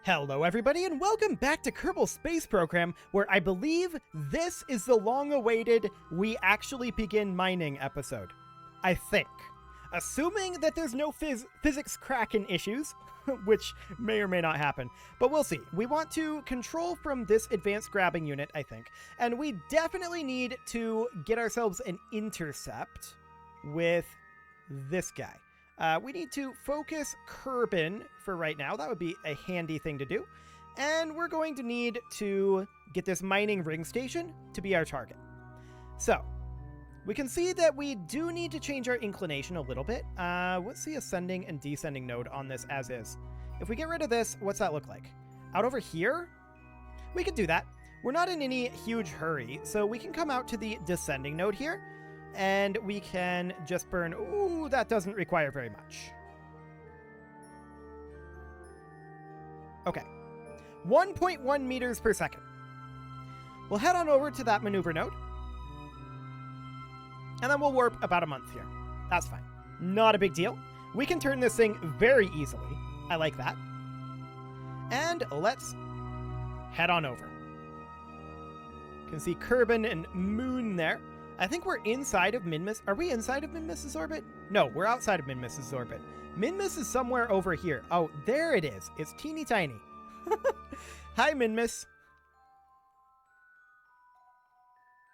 Hello everybody and welcome back to Kerbal Space Program, where I believe this is the long-awaited we actually begin mining episode. I think. Assuming that there's no physics Kraken issues, which may or may not happen, but we'll see. We want to control from this advanced grabbing unit, I think, and we definitely need to get ourselves an intercept with this guy. We need to focus Kerbal for right now. That would be a handy thing to do. And we're going to need to get this mining ring station to be our target. So, we can see that we do need to change our inclination a little bit. What's the ascending and descending node on this as is? If we get rid of this, what's that look like? Out over here? We could do that. We're not in any huge hurry, so we can come out to the descending node here. And we can just burn... Ooh, that doesn't require very much. Okay. 1.1 meters per second. We'll head on over to that maneuver node. And then we'll warp about a month here. That's fine. Not a big deal. We can turn this thing very easily. I like that. And let's head on over. You can see Kerbal and Moon there. I think we're inside of Minmus. Are we inside of Minmus's orbit? No, we're outside of Minmus's orbit. Minmus is somewhere over here. Oh, there it is. It's teeny tiny. Hi, Minmus.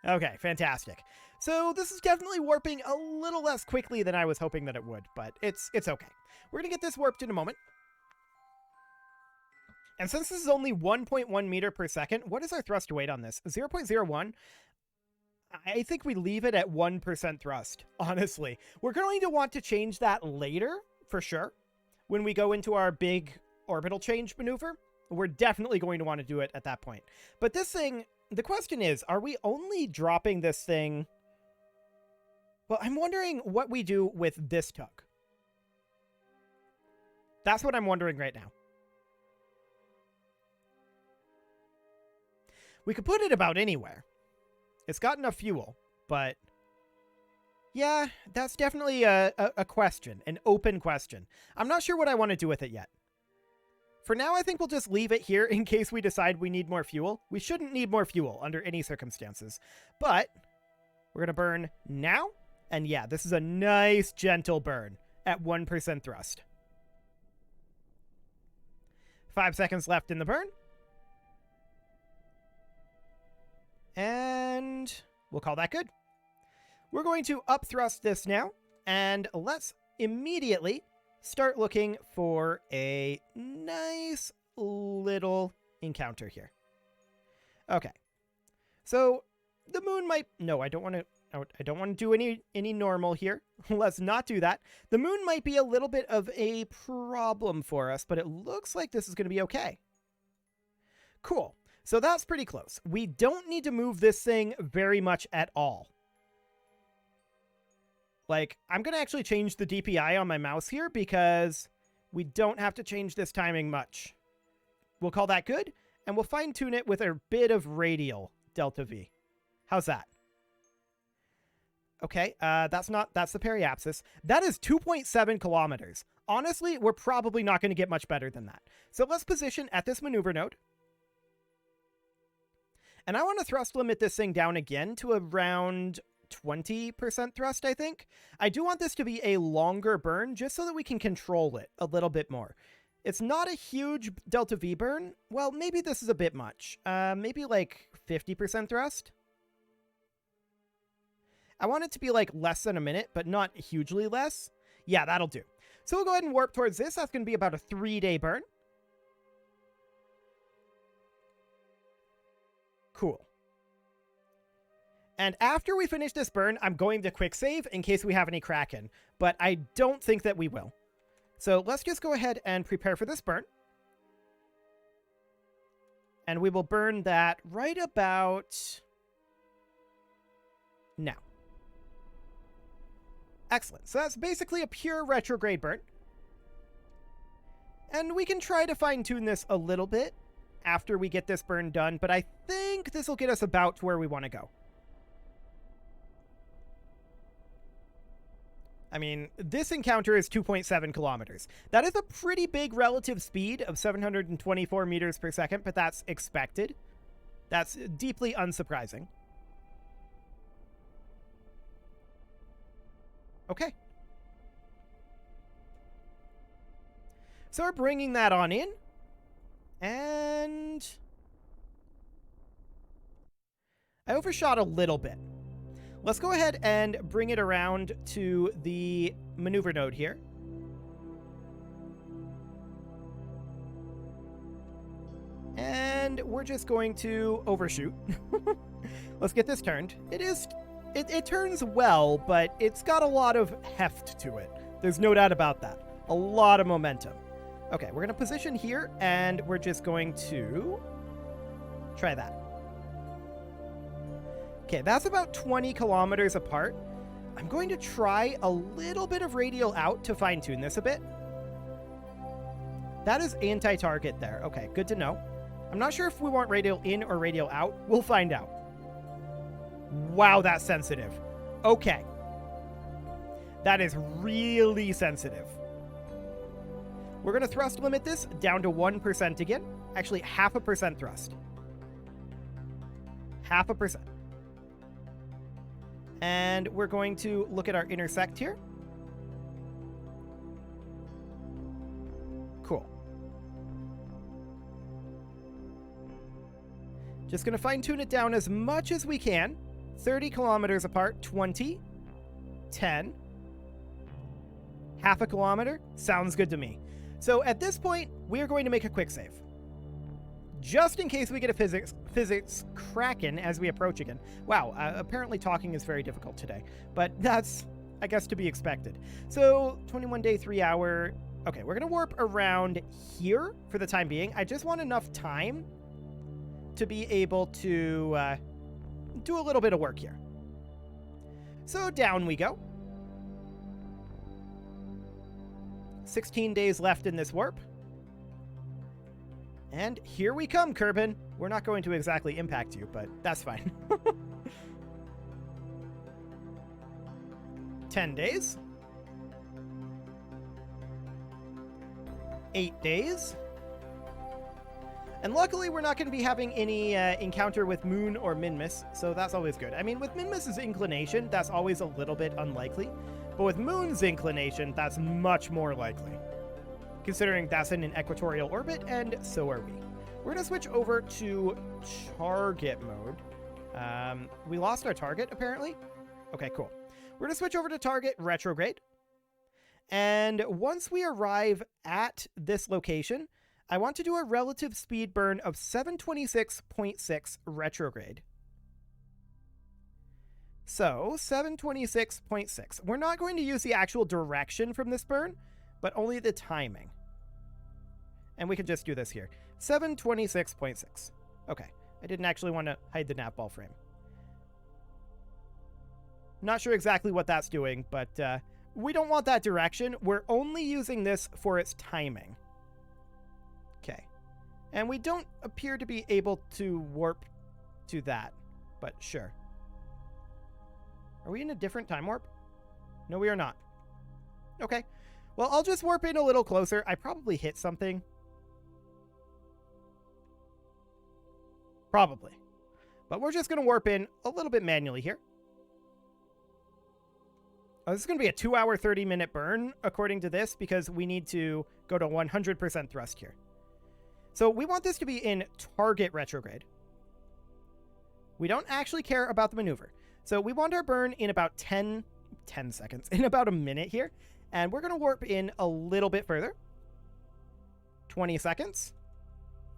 Okay, fantastic. So this is definitely warping a little less quickly than I was hoping that it would, but it's okay. We're going to get this warped in a moment. And since this is only 1.1 meter per second, what is our thrust to weight on this? 0.01? I think we leave it at 1% thrust, honestly. We're going to want to change that later, for sure. When we go into our big orbital change maneuver, we're definitely going to want to do it at that point. But this thing, the question is, are we only dropping this thing? Well, I'm wondering what we do with this tug. That's what I'm wondering right now. We could put it about anywhere. It's got enough fuel, but yeah, that's definitely a question, an open question. I'm not sure what I want to do with it yet. For now, I think we'll just leave it here in case we decide we need more fuel. We shouldn't need more fuel under any circumstances, but we're going to burn now. And yeah, this is a nice, gentle burn at 1% thrust. 5 seconds left in the burn. And we'll call that good. We're going to upthrust this now, and let's immediately start looking for a nice little encounter here. Okay. So the moon might... No, I don't want to do any normal here. Let's not do that. The moon might be a little bit of a problem for us, but it looks like this is going to be okay. Cool. So that's pretty close. We don't need to move this thing very much at all. Like, I'm going to actually change the DPI on my mouse here because we don't have to change this timing much. We'll call that good, and we'll fine-tune it with a bit of radial delta V. How's that? Okay, that's the periapsis. That is 2.7 kilometers. Honestly, we're probably not going to get much better than that. So let's position at this maneuver node. And I want to thrust limit this thing down again to around 20% thrust, I think. I do want this to be a longer burn just so that we can control it a little bit more. It's not a huge delta V burn. Well, maybe this is a bit much. Maybe like 50% thrust. I want it to be like less than a minute, but not hugely less. Yeah, that'll do. So we'll go ahead and warp towards this. That's going to be about a 3-day burn. Cool. And after we finish this burn, I'm going to quick save in case we have any Kraken, but I don't think that we will. So let's just go ahead and prepare for this burn. And we will burn that right about now. Excellent. So that's basically a pure retrograde burn. And we can try to fine-tune this a little bit after we get this burn done, but I think this will get us about to where we want to go. I mean, this encounter is 2.7 kilometers. That is a pretty big relative speed of 724 meters per second, but that's expected. That's deeply unsurprising. Okay. So we're bringing that on in. And I overshot a little bit. Let's go ahead and bring it around to the maneuver node here. And we're just going to overshoot. Let's get this turned. It turns well, but it's got a lot of heft to it. There's no doubt about that. A lot of momentum. Okay, we're going to position here, and we're just going to try that. Okay, that's about 20 kilometers apart. I'm going to try a little bit of radial out to fine-tune this a bit. That is anti-target there. Okay, good to know. I'm not sure if we want radial in or radial out. We'll find out. Wow, that's sensitive. Okay. That is really sensitive. We're going to thrust limit this down to 1% again. Actually, 0.5% thrust. 0.5%. And we're going to look at our intersect here. Cool. Just going to fine-tune it down as much as we can. 30 kilometers apart, 20, 10, 0.5 kilometer. Sounds good to me. So at this point, we are going to make a quick save. Just in case we get a physics kraken as we approach again. Wow, apparently talking is very difficult today. But that's, I guess, to be expected. So 21 day, 3 hour. Okay, we're going to warp around here for the time being. I just want enough time to be able to do a little bit of work here. So down we go. 16 days left in this warp. And here we come, Kerbin. We're not going to exactly impact you, but that's fine. 10 days. 8 days. And luckily, we're not going to be having any encounter with Moon or Minmus, so that's always good. I mean, with Minmus's inclination, that's always a little bit unlikely. But with Moon's inclination, that's much more likely, considering that's in an equatorial orbit, and so are we. We're going to switch over to target mode. We lost our target, apparently. Okay, cool. We're going to switch over to target retrograde. And once we arrive at this location, I want to do a relative speed burn of 726.6 retrograde. So, 726.6. We're not going to use the actual direction from this burn, but only the timing. And we can just do this here. 726.6. Okay. I didn't actually want to hide the nav ball frame. Not sure exactly what that's doing, but we don't want that direction. We're only using this for its timing. Okay. And we don't appear to be able to warp to that, but sure. Are we in a different time warp? No, we are not. Okay. Well, I'll just warp in a little closer. I probably hit something. Probably. But we're just going to warp in a little bit manually here. Oh, this is going to be a 2 hour, 30-minute burn, according to this, because we need to go to 100% thrust here. So we want this to be in target retrograde. We don't actually care about the maneuver. So we want our burn in about 10 seconds, in about a minute here. And we're going to warp in a little bit further. 20 seconds.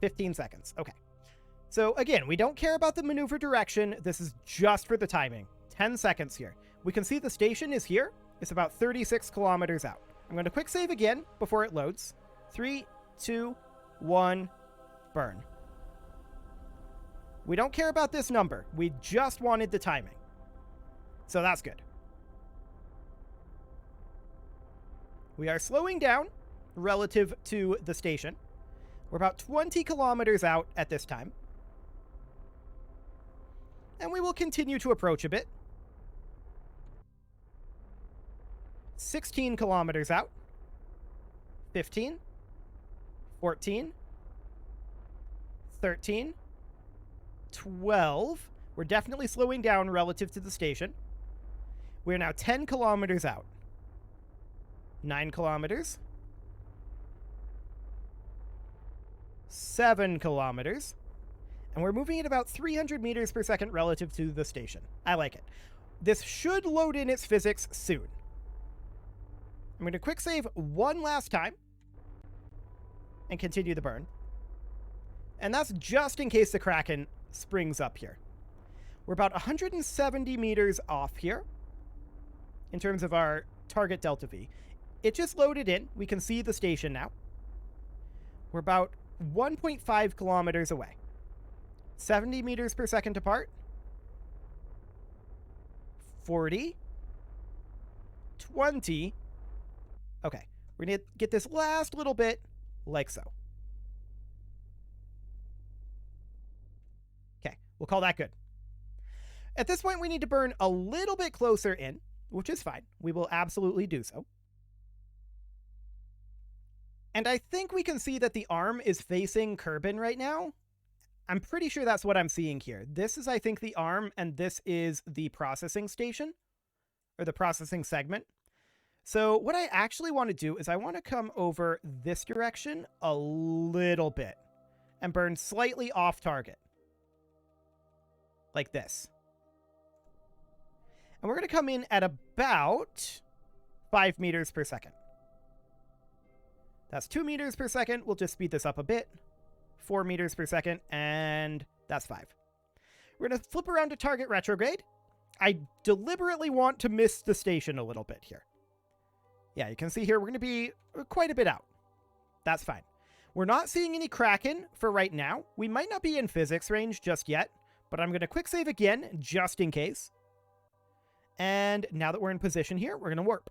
15 seconds. Okay. So again, we don't care about the maneuver direction. This is just for the timing. 10 seconds here. We can see the station is here. It's about 36 kilometers out. I'm going to quick save again before it loads. 3, 2, 1, burn. We don't care about this number. We just wanted the timing. So that's good. We are slowing down relative to the station. We're about 20 kilometers out at this time. And we will continue to approach a bit. 16 kilometers out. 15. 14. 13. 12. We're definitely slowing down relative to the station. We're now 10 kilometers out. 9 kilometers. 7 kilometers. And we're moving at about 300 meters per second relative to the station. I like it. This should load in its physics soon. I'm going to quick save one last time and continue the burn. And that's just in case the Kraken springs up here. We're about 170 meters off here in terms of our target delta V. It just loaded in. We can see the station now. We're about 1.5 kilometers away. 70 meters per second apart. 40. 20. Okay, we're going to get this last little bit like so. Okay, we'll call that good. At this point, we need to burn a little bit closer in, which is fine. We will absolutely do so. And I think we can see that the arm is facing Kerbal right now. I'm pretty sure that's what I'm seeing here. This is, I think, the arm, and this is the processing station, or the processing segment. So what I actually want to do is I want to come over this direction a little bit and burn slightly off target. Like this. And we're going to come in at about 5 meters per second. That's 2 meters per second. We'll just speed this up a bit. 4 meters per second, and that's 5. We're going to flip around to target retrograde. I deliberately want to miss the station a little bit here. Yeah, you can see here we're going to be quite a bit out. That's fine. We're not seeing any Kraken for right now. We might not be in physics range just yet, but I'm going to quick save again just in case. And now that we're in position here, we're going to warp.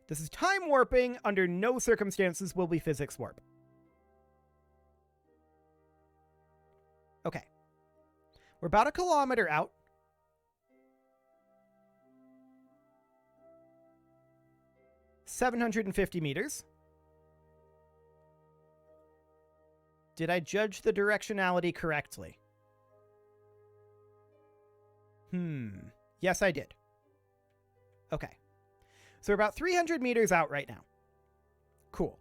This is time warping. Under no circumstances will be physics warp. Okay. We're about 1 kilometer out. $750 meters. Did I judge the directionality correctly? Yes, I did. Okay. So we're about 300 meters out right now. Cool.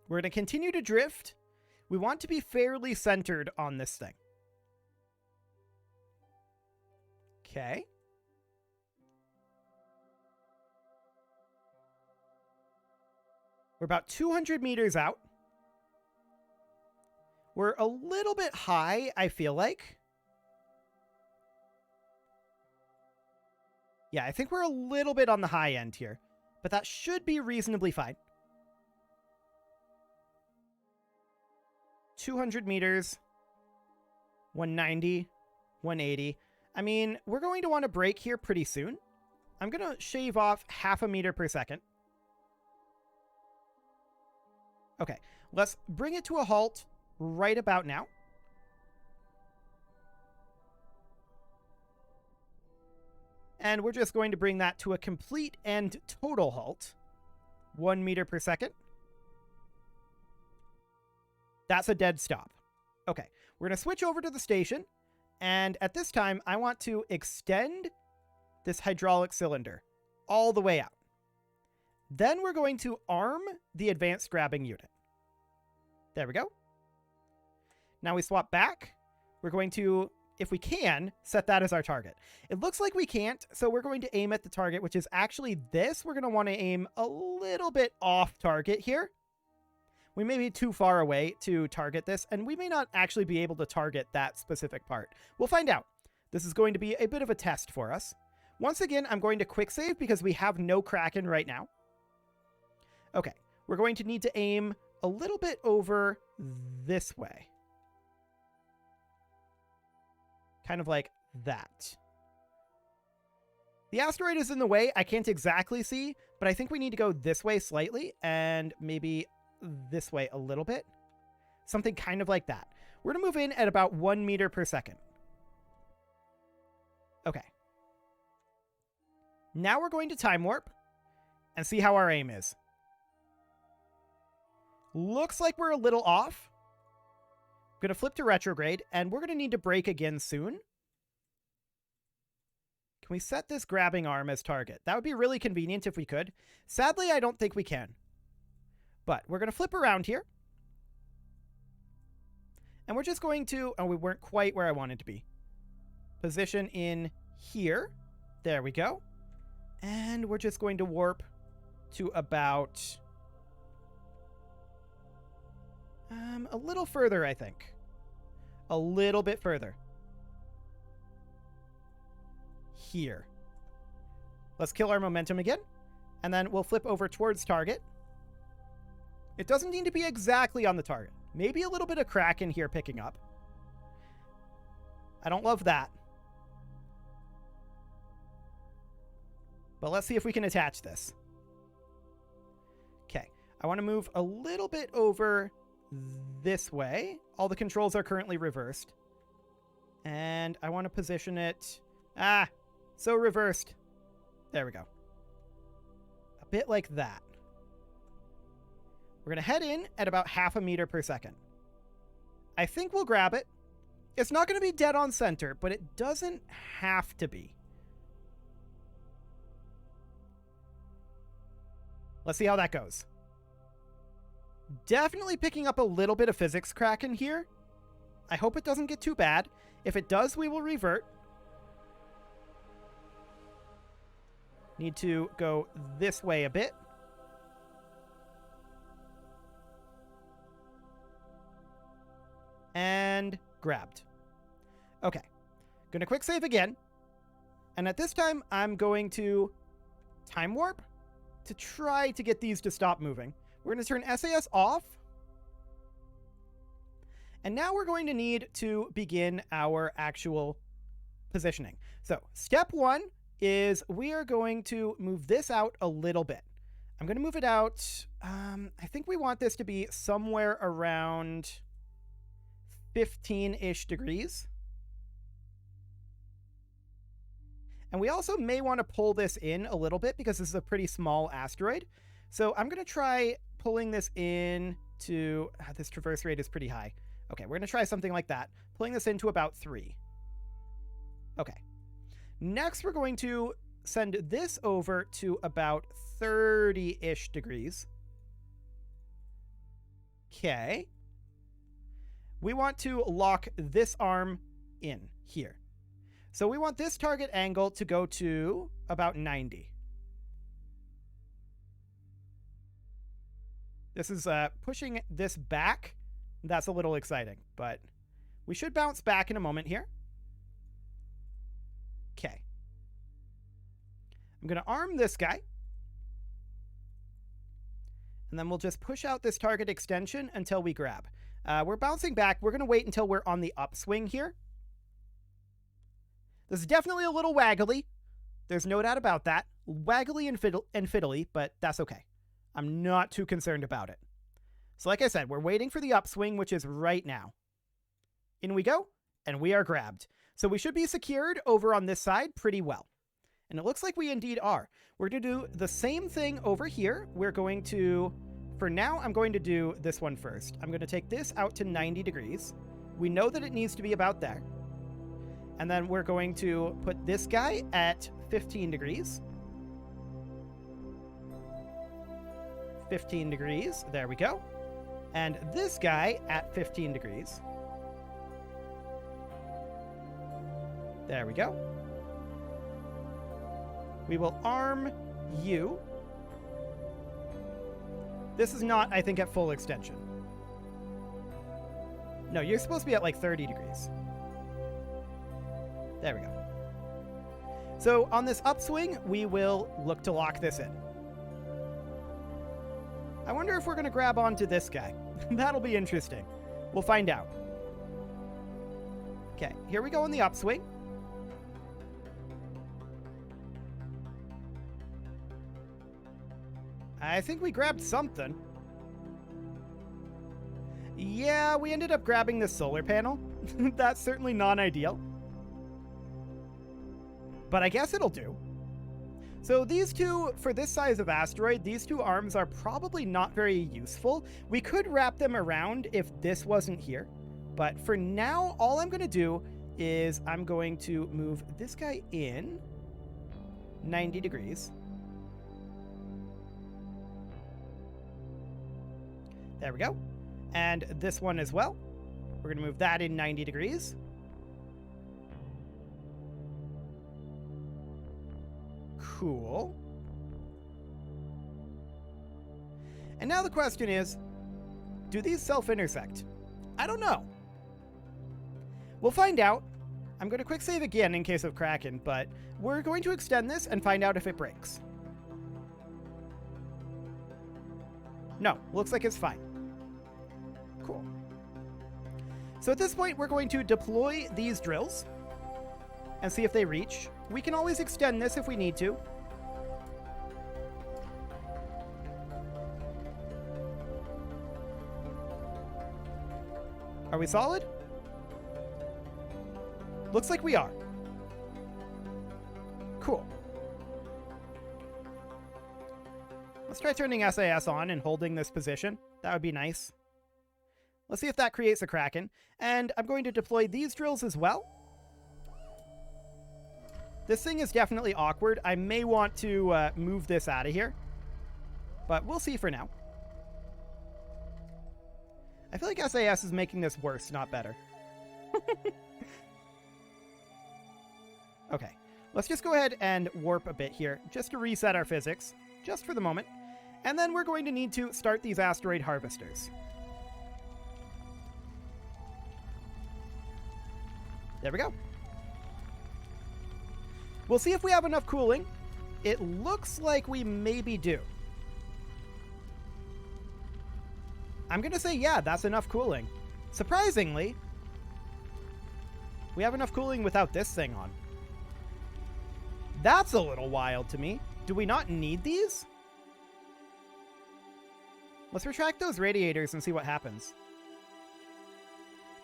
We're going to continue to drift. We want to be fairly centered on this thing. Okay. We're about 200 meters out. We're a little bit high, I feel like. Yeah, I think we're a little bit on the high end here, but that should be reasonably fine. 200 meters, 190, 180. I mean, we're going to want to brake here pretty soon. I'm going to shave off 0.5 meter per second. Okay, let's bring it to a halt right about now. And we're just going to bring that to a complete and total halt. 1 meter per second. That's a dead stop. Okay, we're going to switch over to the station. And at this time, I want to extend this hydraulic cylinder all the way out. Then we're going to arm the advanced grabbing unit. There we go. Now we swap back. We're going to, if we can, set that as our target. It looks like we can't, so we're going to aim at the target, which is actually this. We're going to want to aim a little bit off target here. We may be too far away to target this, and we may not actually be able to target that specific part. We'll find out. This is going to be a bit of a test for us. Once again, I'm going to quick save because we have no Kraken right now. Okay, we're going to need to aim a little bit over this way. Kind of like that. The asteroid is in the way. I can't exactly see, but I think we need to go this way slightly and maybe this way a little bit. Something kind of like that. We're going to move in at about 1 meter per second. Okay. Now we're going to time warp and see how our aim is. Looks like we're a little off. I'm going to flip to retrograde, and we're going to need to brake again soon. Can we set this grabbing arm as target? That would be really convenient if we could. Sadly, I don't think we can. But we're going to flip around here. And we're just going to... Oh, we weren't quite where I wanted to be. Position in here. There we go. And we're just going to warp to about... a little further, I think. A little bit further. Here. Let's kill our momentum again. And then we'll flip over towards target. It doesn't need to be exactly on the target. Maybe a little bit of crack in here picking up. I don't love that. But let's see if we can attach this. Okay. I want to move a little bit over this way. All the controls are currently reversed. And I want to position it... so reversed. There we go. A bit like that. We're going to head in at about 0.5 meters per second. I think we'll grab it. It's not going to be dead on center, but it doesn't have to be. Let's see how that goes. Definitely picking up a little bit of physics crack in here. I hope it doesn't get too bad. If it does, we will revert. Need to go this way a bit. And grabbed. Okay. Gonna quick save again. And at this time, I'm going to time warp to try to get these to stop moving. We're going to turn SAS off. And now we're going to need to begin our actual positioning. So step one is we are going to move this out a little bit. I'm going to move it out. I think we want this to be somewhere around 15-ish degrees. And we also may want to pull this in a little bit because this is a pretty small asteroid. So I'm going to try pulling this in to... this traverse rate is pretty high. Okay, we're going to try something like that. Pulling this into about 3. Okay. Next, we're going to send this over to about 30-ish degrees. Okay. We want to lock this arm in here. So we want this target angle to go to about 90. This is pushing this back. That's a little exciting, but we should bounce back in a moment here. Okay. I'm going to arm this guy. And then we'll just push out this target extension until we grab. We're bouncing back. We're going to wait until we're on the upswing here. This is definitely a little waggly. There's no doubt about that. Waggly and fiddly, but that's okay. I'm not too concerned about it. So like I said, we're waiting for the upswing, which is right now. In we go, and we are grabbed. So we should be secured over on this side pretty well. And it looks like we indeed are. We're going to do the same thing over here. We're going to, for now, I'm going to do this one first. I'm going to take this out to 90 degrees. We know that it needs to be about there. And then we're going to put this guy at 15 degrees. 15 degrees. There we go. And this guy at 15 degrees. There we go. We will arm you. This is not, I think, at full extension. No, you're supposed to be at like 30 degrees. There we go. So on this upswing, we will look to lock this in. I wonder if we're going to grab onto this guy. That'll be interesting. We'll find out. Okay, here we go on the upswing. I think we grabbed something. Yeah, we ended up grabbing this solar panel. That's certainly non-ideal. But I guess it'll do. So these two, for this size of asteroid, these two arms are probably not very useful. We could wrap them around if this wasn't here. But for now, all I'm going to do is I'm going to move this guy in 90 degrees. There we go. And this one as well. We're going to move that in 90 degrees. Cool. And now the question is, do these self-intersect? I don't know. We'll find out. I'm going to quick save again in case of Kraken, but we're going to extend this and find out if it breaks. No, looks like it's fine. Cool. So at this point, we're going to deploy these drills and see if they reach. We can always extend this if we need to. Are we solid? Looks like we are. Cool. Let's try turning SAS on and holding this position. That would be nice. Let's see if that creates a Kraken. And I'm going to deploy these drills as well. This thing is definitely awkward. I may want to move this out of here. But we'll see for now. I feel like SAS is making this worse, not better. Okay, let's just go ahead and warp a bit here, just to reset our physics, just for the moment. And then we're going to need to start these asteroid harvesters. There we go. We'll see if we have enough cooling. It looks like we maybe do. I'm going to say, yeah, that's enough cooling. Surprisingly, we have enough cooling without this thing on. That's a little wild to me. Do we not need these? Let's retract those radiators and see what happens.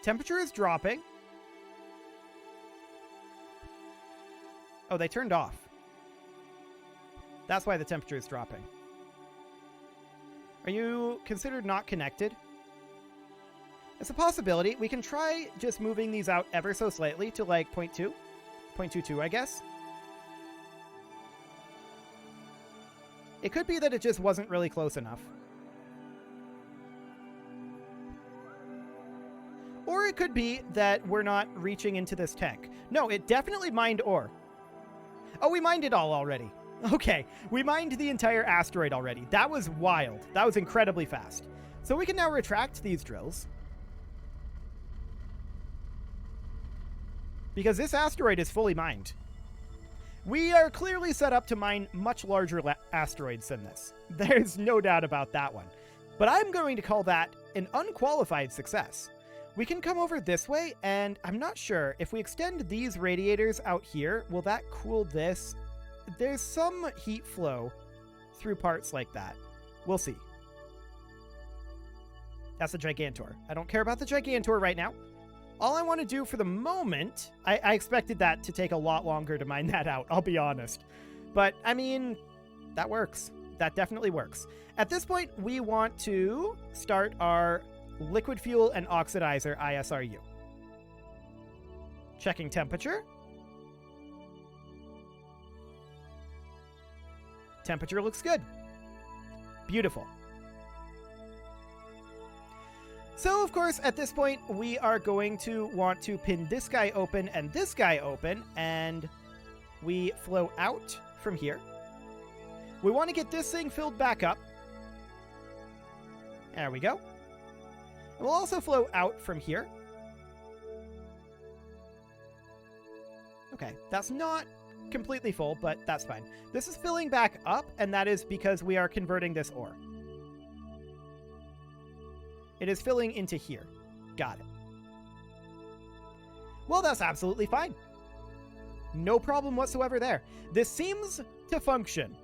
Temperature is dropping. Oh, they turned off. That's why the temperature is dropping. Are you considered not connected? It's a possibility. We can try just moving these out ever so slightly to like 0.2. 0.22, I guess. It could be that it just wasn't really close enough. Or it could be that we're not reaching into this tank. No, it definitely mined ore. Oh, we mined it all already. Okay, we mined the entire asteroid already. That was wild. That was incredibly fast. So we can now retract these drills. Because this asteroid is fully mined. We are clearly set up to mine much larger asteroids than this. There's no doubt about that one. But I'm going to call that an unqualified success. We can come over this way, and I'm not sure. If we extend these radiators out here, will that cool this? There's some heat flow through parts like that. We'll see. That's the Gigantor. I don't care about the Gigantor right now. All I want to do for the moment, I expected that to take a lot longer to mine that out, I'll be honest. But, I mean, that works. That definitely works. At this point, we want to start our liquid fuel and oxidizer ISRU. Checking temperature. Temperature looks good. Beautiful. So, of course, at this point, we are going to want to pin this guy open and this guy open, and we flow out from here. We want to get this thing filled back up. There we go. And we'll also flow out from here. Okay, that's not completely full, but that's fine. This is filling back up, and that is because we are converting this ore. It is filling into here. Got it. Well, that's absolutely fine. No problem whatsoever there. This seems to function.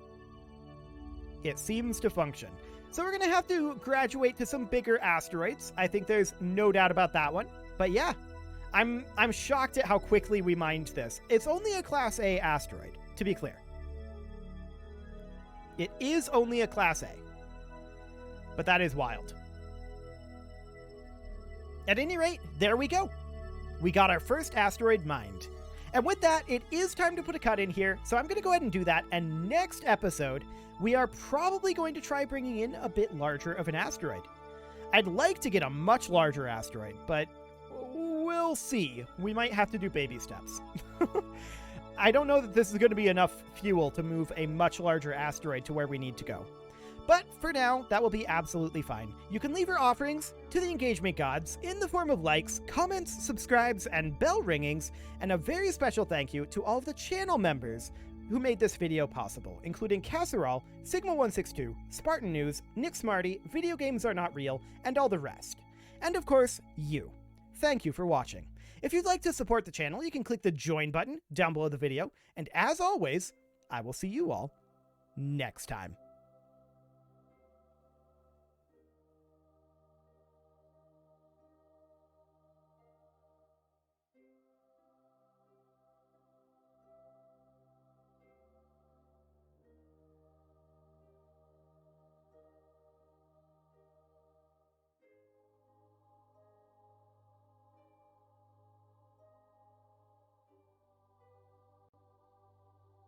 It seems to function. So we're going to have to graduate to some bigger asteroids. I think there's no doubt about that one. But yeah, I'm shocked at how quickly we mined this. It's only a Class A asteroid, to be clear. It is only a Class A. But that is wild. At any rate, there we go. We got our first asteroid mined. And with that, it is time to put a cut in here, so I'm going to go ahead and do that, and next episode, we are probably going to try bringing in a bit larger of an asteroid. I'd like to get a much larger asteroid, but we'll see. We might have to do baby steps. I don't know that this is going to be enough fuel to move a much larger asteroid to where we need to go. But for now, that will be absolutely fine. You can leave your offerings to the engagement gods in the form of likes, comments, subscribes, and bell ringings, and a very special thank you to all of the channel members who made this video possible, including Casserole, Sigma162, Spartan News, Nick Smarty, Video Games Are Not Real, and all the rest. And of course, you. Thank you for watching. If you'd like to support the channel, you can click the join button down below the video, and as always, I will see you all next time.